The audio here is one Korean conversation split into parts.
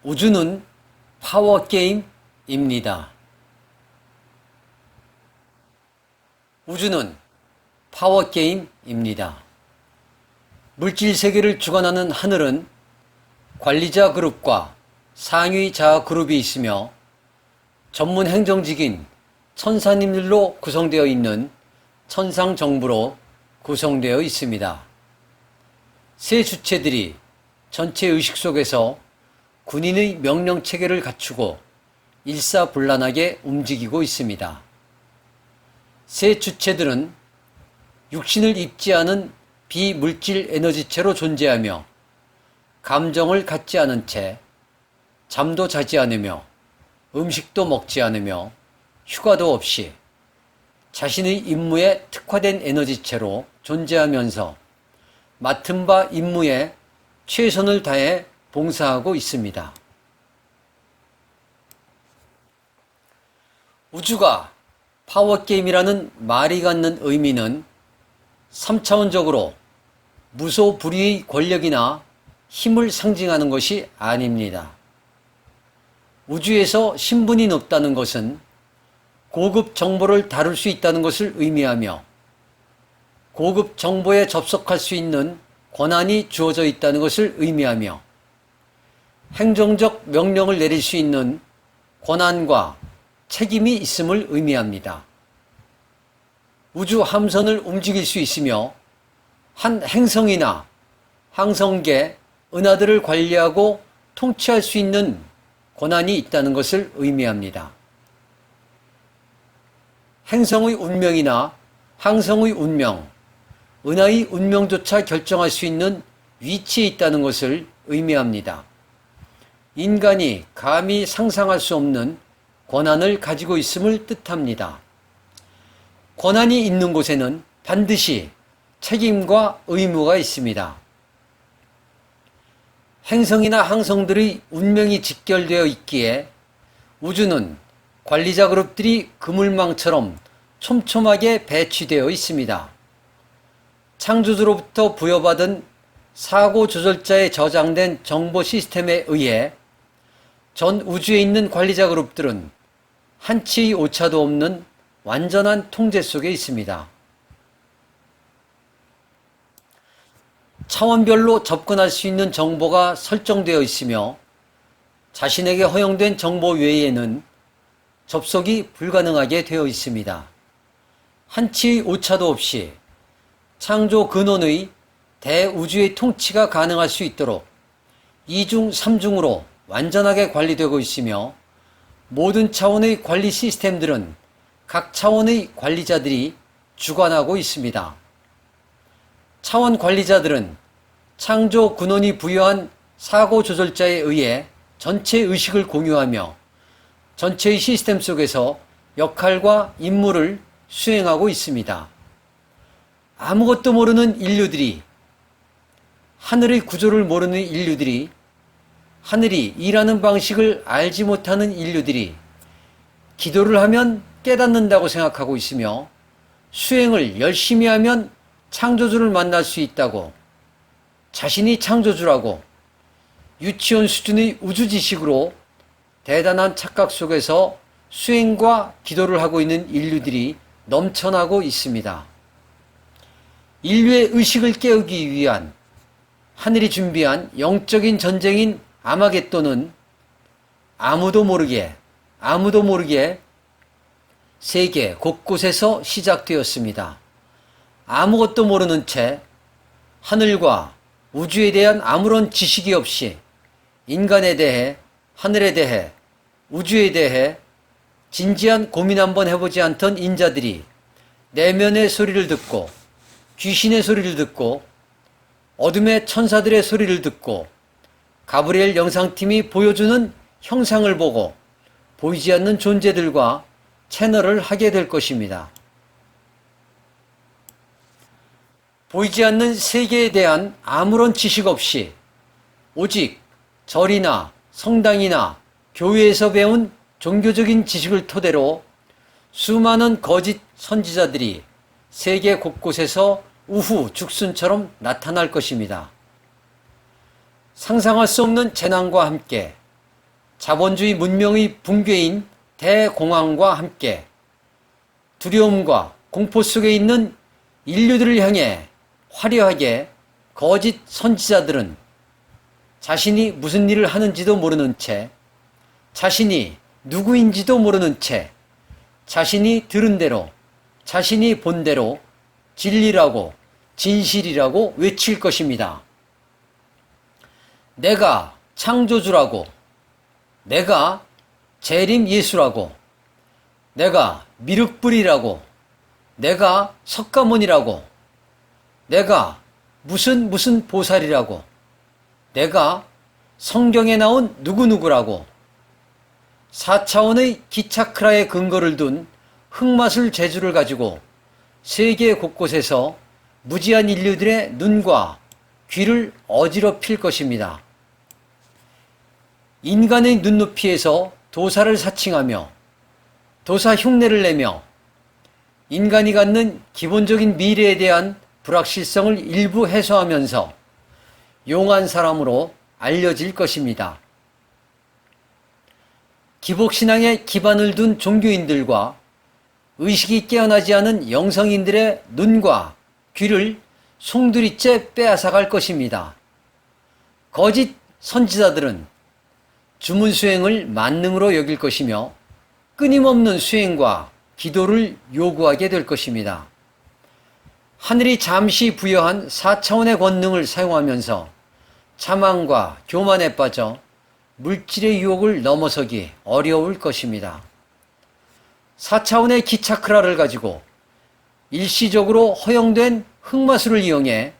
우주는 파워게임입니다. 우주는 파워게임입니다. 물질 세계를 주관하는 하늘은 관리자 그룹과 상위 자아 그룹이 있으며 전문 행정직인 천사님들로 구성되어 있는 천상정부로 구성되어 있습니다. 세 주체들이 전체 의식 속에서 군인의 명령체계를 갖추고 일사불란하게 움직이고 있습니다. 세 주체들은 육신을 입지 않은 비물질 에너지체로 존재하며 감정을 갖지 않은 채 잠도 자지 않으며 음식도 먹지 않으며 휴가도 없이 자신의 임무에 특화된 에너지체로 존재하면서 맡은 바 임무에 최선을 다해 봉사하고 있습니다. 우주가 파워게임이라는 말이 갖는 의미는 3차원적으로 무소불위의 권력이나 힘을 상징하는 것이 아닙니다. 우주에서 신분이 높다는 것은 고급 정보를 다룰 수 있다는 것을 의미하며 고급 정보에 접속할 수 있는 권한이 주어져 있다는 것을 의미하며 행정적 명령을 내릴 수 있는 권한과 책임이 있음을 의미합니다. 우주 함선을 움직일 수 있으며 한 행성이나 항성계, 은하들을 관리하고 통치할 수 있는 권한이 있다는 것을 의미합니다. 행성의 운명이나 항성의 운명, 은하의 운명조차 결정할 수 있는 위치에 있다는 것을 의미합니다. 인간이 감히 상상할 수 없는 권한을 가지고 있음을 뜻합니다. 권한이 있는 곳에는 반드시 책임과 의무가 있습니다. 행성이나 항성들의 운명이 직결되어 있기에 우주는 관리자 그룹들이 그물망처럼 촘촘하게 배치되어 있습니다. 창조주로부터 부여받은 사고 조절자에 저장된 정보 시스템에 의해 전 우주에 있는 관리자 그룹들은 한치의 오차도 없는 완전한 통제 속에 있습니다. 차원별로 접근할 수 있는 정보가 설정되어 있으며 자신에게 허용된 정보 외에는 접속이 불가능하게 되어 있습니다. 한치의 오차도 없이 창조 근원의 대우주의 통치가 가능할 수 있도록 2중 3중으로 완전하게 관리되고 있으며 모든 차원의 관리 시스템들은 각 차원의 관리자들이 주관하고 있습니다. 차원 관리자들은 창조 근원이 부여한 사고 조절자에 의해 전체 의식을 공유하며 전체의 시스템 속에서 역할과 임무를 수행하고 있습니다. 아무것도 모르는 인류들이, 하늘의 구조를 모르는 인류들이, 하늘이 일하는 방식을 알지 못하는 인류들이 기도를 하면 깨닫는다고 생각하고 있으며 수행을 열심히 하면 창조주를 만날 수 있다고, 자신이 창조주라고 유치원 수준의 우주지식으로 대단한 착각 속에서 수행과 기도를 하고 있는 인류들이 넘쳐나고 있습니다. 인류의 의식을 깨우기 위한 하늘이 준비한 영적인 전쟁인 아마겟돈은 아무도 모르게 세계 곳곳에서 시작되었습니다. 아무것도 모르는 채 하늘과 우주에 대한 아무런 지식이 없이 인간에 대해, 하늘에 대해, 우주에 대해 진지한 고민 한번 해보지 않던 인자들이 내면의 소리를 듣고 귀신의 소리를 듣고 어둠의 천사들의 소리를 듣고 가브리엘 영상팀이 보여주는 형상을 보고 보이지 않는 존재들과 채널을 하게 될 것입니다. 보이지 않는 세계에 대한 아무런 지식 없이 오직 절이나 성당이나 교회에서 배운 종교적인 지식을 토대로 수많은 거짓 선지자들이 세계 곳곳에서 우후 죽순처럼 나타날 것입니다. 상상할 수 없는 재난과 함께 자본주의 문명의 붕괴인 대공황과 함께 두려움과 공포 속에 있는 인류들을 향해 화려하게 거짓 선지자들은 자신이 무슨 일을 하는지도 모르는 채, 자신이 누구인지도 모르는 채, 자신이 들은 대로, 자신이 본 대로 진리라고, 진실이라고 외칠 것입니다. 내가 창조주라고, 내가 재림 예수라고, 내가 미륵불이라고, 내가 석가모니라고, 내가 무슨 보살이라고, 내가 성경에 나온 누구누구라고, 4차원의 기차크라에 근거를 둔 흑마술 재주를 가지고 세계 곳곳에서 무지한 인류들의 눈과 귀를 어지럽힐 것입니다. 인간의 눈높이에서 도사를 사칭하며 도사 흉내를 내며 인간이 갖는 기본적인 미래에 대한 불확실성을 일부 해소하면서 용한 사람으로 알려질 것입니다. 기복신앙에 기반을 둔 종교인들과 의식이 깨어나지 않은 영성인들의 눈과 귀를 송두리째 빼앗아갈 것입니다. 거짓 선지자들은 주문 수행을 만능으로 여길 것이며 끊임없는 수행과 기도를 요구하게 될 것입니다. 하늘이 잠시 부여한 4차원의 권능을 사용하면서 자만과 교만에 빠져 물질의 유혹을 넘어서기 어려울 것입니다. 4차원의 기차크라를 가지고 일시적으로 허용된 흑마술을 이용해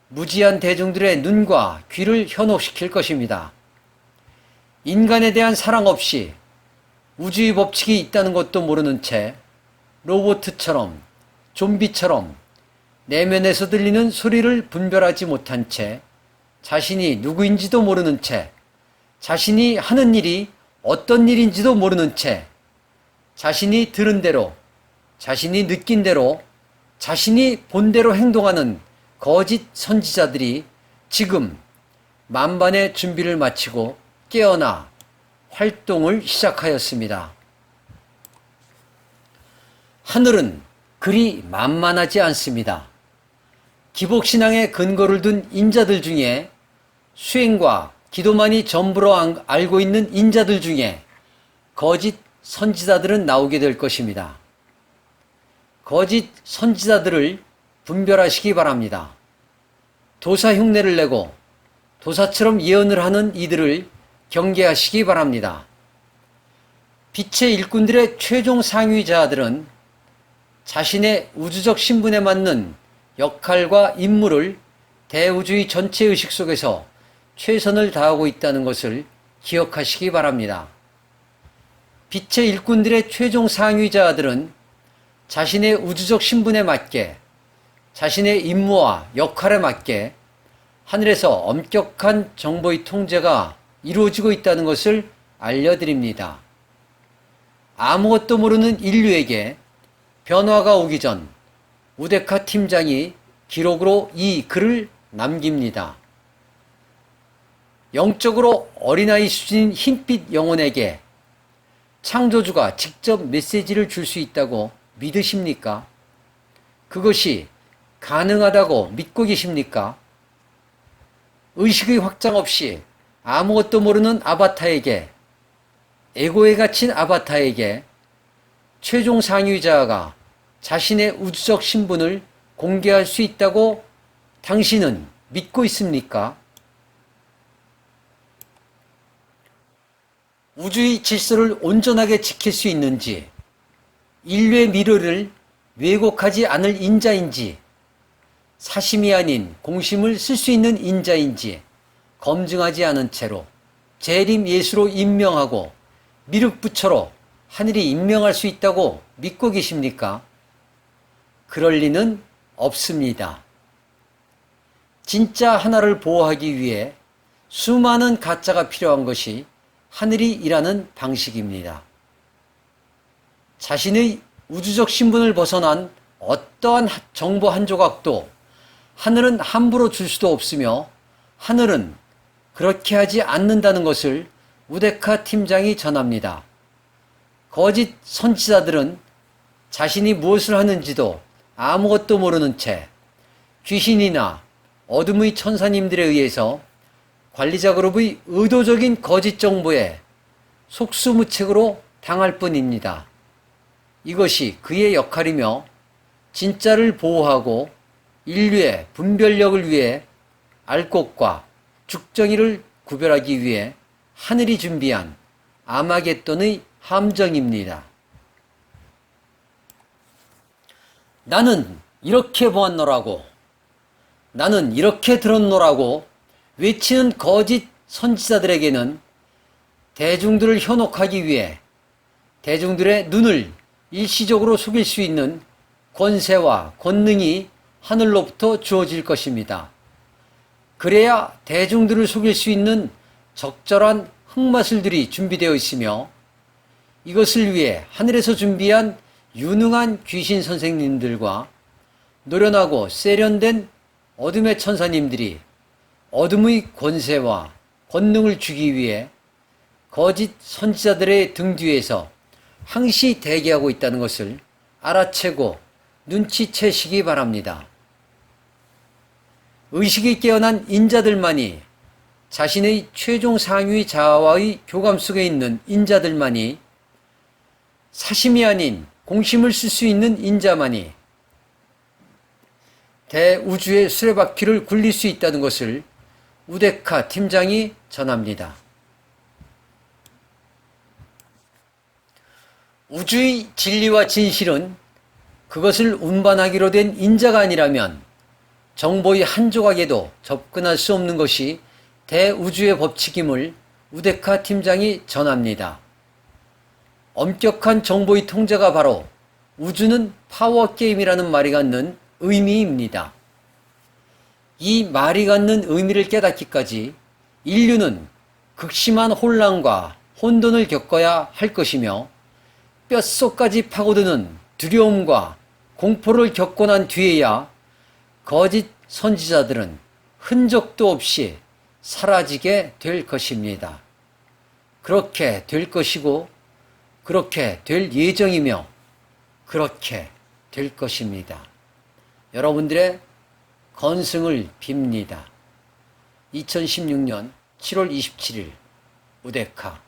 무지한 대중들의 눈과 귀를 현혹시킬 것입니다. 인간에 대한 사랑 없이 우주의 법칙이 있다는 것도 모르는 채 로봇처럼 좀비처럼 내면에서 들리는 소리를 분별하지 못한 채 자신이 누구인지도 모르는 채 자신이 하는 일이 어떤 일인지도 모르는 채 자신이 들은 대로 자신이 느낀 대로 자신이 본 대로 행동하는 거짓 선지자들이 지금 만반의 준비를 마치고 깨어나 활동을 시작하였습니다. 하늘은 그리 만만하지 않습니다. 기복신앙에 근거를 둔 인자들 중에 수행과 기도만이 전부로 알고 있는 인자들 중에 거짓 선지자들은 나오게 될 것입니다. 거짓 선지자들을 분별하시기 바랍니다. 도사 흉내를 내고 도사처럼 예언을 하는 이들을 경계하시기 바랍니다. 빛의 일꾼들의 최종 상위자들은 자신의 우주적 신분에 맞는 역할과 임무를 대우주의 전체 의식 속에서 최선을 다하고 있다는 것을 기억하시기 바랍니다. 빛의 일꾼들의 최종 상위자들은 자신의 우주적 신분에 맞게 자신의 임무와 역할에 맞게 하늘에서 엄격한 정보의 통제가 이루어지고 있다는 것을 알려드립니다. 아무것도 모르는 인류에게 변화가 오기 전 우데카 팀장이 기록으로 이 글을 남깁니다. 영적으로 어린아이 수준인 흰빛 영혼에게 창조주가 직접 메시지를 줄 수 있다고 믿으십니까? 그것이 가능하다고 믿고 계십니까? 의식의 확장 없이 아무것도 모르는 아바타에게, 에고에 갇힌 아바타에게 최종 상위자가 자신의 우주적 신분을 공개할 수 있다고 당신은 믿고 있습니까? 우주의 질서를 온전하게 지킬 수 있는지, 인류의 미래를 왜곡하지 않을 인자인지, 사심이 아닌 공심을 쓸 수 있는 인자인지 검증하지 않은 채로 재림 예수로 임명하고 미륵부처로 하늘이 임명할 수 있다고 믿고 계십니까? 그럴 리는 없습니다. 진짜 하나를 보호하기 위해 수많은 가짜가 필요한 것이 하늘이 일하는 방식입니다. 자신의 우주적 신분을 벗어난 어떠한 정보 한 조각도 하늘은 함부로 줄 수도 없으며 하늘은 그렇게 하지 않는다는 것을 우데카 팀장이 전합니다. 거짓 선지자들은 자신이 무엇을 하는지도 아무것도 모르는 채 귀신이나 어둠의 천사님들에 의해서 관리자 그룹의 의도적인 거짓 정보에 속수무책으로 당할 뿐입니다. 이것이 그의 역할이며 진짜를 보호하고 인류의 분별력을 위해 알곡과 죽정이를 구별하기 위해 하늘이 준비한 아마겟돈의 함정입니다. 나는 이렇게 보았노라고, 나는 이렇게 들었노라고 외치는 거짓 선지자들에게는 대중들을 현혹하기 위해 대중들의 눈을 일시적으로 속일 수 있는 권세와 권능이 하늘로부터 주어질 것입니다. 그래야 대중들을 속일 수 있는 적절한 흑마술들이 준비되어 있으며 이것을 위해 하늘에서 준비한 유능한 귀신 선생님들과 노련하고 세련된 어둠의 천사님들이 어둠의 권세와 권능을 주기 위해 거짓 선지자들의 등 뒤에서 항시 대기하고 있다는 것을 알아채고 눈치채시기 바랍니다. 의식이 깨어난 인자들만이, 자신의 최종 상위 자아와의 교감 속에 있는 인자들만이, 사심이 아닌 공심을 쓸 수 있는 인자만이 대우주의 수레바퀴를 굴릴 수 있다는 것을 우데카 팀장이 전합니다. 우주의 진리와 진실은 그것을 운반하기로 된 인자가 아니라면 정보의 한 조각에도 접근할 수 없는 것이 대우주의 법칙임을 우데카 팀장이 전합니다. 엄격한 정보의 통제가 바로 우주는 파워게임이라는 말이 갖는 의미입니다. 이 말이 갖는 의미를 깨닫기까지 인류는 극심한 혼란과 혼돈을 겪어야 할 것이며 뼛속까지 파고드는 두려움과 공포를 겪고 난 뒤에야 거짓 선지자들은 흔적도 없이 사라지게 될 것입니다. 그렇게 될 것이고 그렇게 될 예정이며 그렇게 될 것입니다. 여러분들의 건승을 빕니다. 2016년 7월 27일 우데카